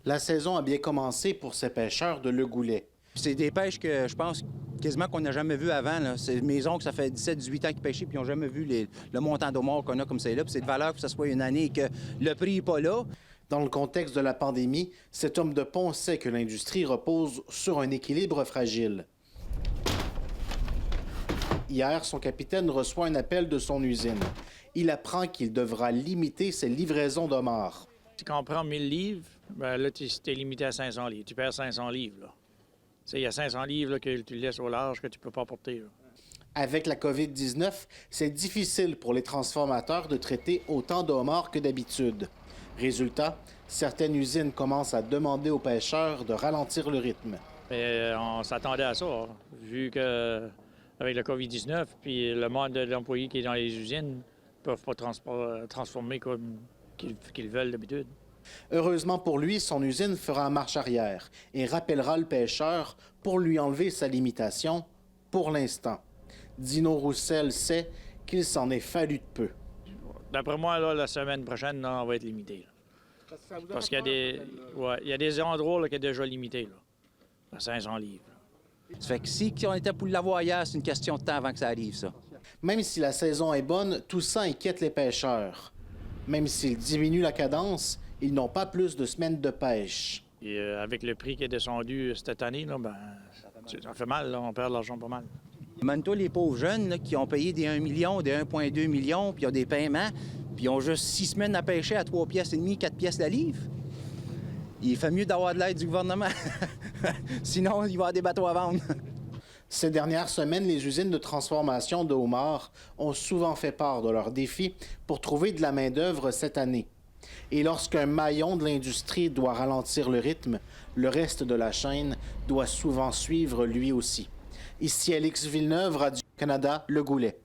La saison a bien commencé pour ces pêcheurs de Le Goulet. C'est des pêches que je pense quasiment qu'on n'a jamais vues avant. Là. Mes oncles, ça fait 17-18 ans qu'ils pêchaient puis ils n'ont jamais vu le montant d'homard qu'on a comme c'est là. Puis c'est de valeur que ce soit une année et que le prix n'est pas là. Dans le contexte de la pandémie, cet homme de pont sait que l'industrie repose sur un équilibre fragile. Hier, son capitaine reçoit un appel de son usine. Il apprend qu'il devra limiter ses livraisons d'homards. Quand on prend 1000 livres, bien là, tu es limité à 500 livres. Tu perds 500 livres, là. Il y a 500 livres là, que tu laisses au large que tu ne peux pas porter. Là. Avec la COVID-19, c'est difficile pour les transformateurs de traiter autant de homards que d'habitude. Résultat, certaines usines commencent à demander aux pêcheurs de ralentir le rythme. Mais on s'attendait à ça, hein, vu que avec le COVID-19, puis le monde de l'employé qui est dans les usines ne peuvent pas transformer comme qu'ils veulent d'habitude. Heureusement pour lui, son usine fera marche arrière et rappellera le pêcheur pour lui enlever sa limitation pour l'instant. Dino Roussel sait qu'il s'en est fallu de peu. D'après moi, là, la semaine prochaine, là, on va être limité. Là. Parce qu'il y a des endroits là, qui sont déjà limités, là, à 500 livres. Ça fait que si on était pour l'avoir hier, c'est une question de temps avant que ça arrive, ça. Même si la saison est bonne, tout ça inquiète les pêcheurs. Même s'ils diminuent la cadence, ils n'ont pas plus de semaines de pêche. Et avec le prix qui est descendu cette année, là, ben, ça fait mal, là, on perd de l'argent pas mal. Imagine-toi les pauvres jeunes là, qui ont payé des 1 million, des 1,2 million, puis ils ont des paiements, puis ils ont juste 6 semaines à pêcher à 3 piastres et demi, 4 piastres la livre. Il fait mieux d'avoir de l'aide du gouvernement. Sinon, il va y avoir des bateaux à vendre. Ces dernières semaines, les usines de transformation de homards ont souvent fait part de leurs défis pour trouver de la main-d'œuvre cette année. Et lorsqu'un maillon de l'industrie doit ralentir le rythme, le reste de la chaîne doit souvent suivre lui aussi. Ici Alix Villeneuve, Radio-Canada, Le Goulet.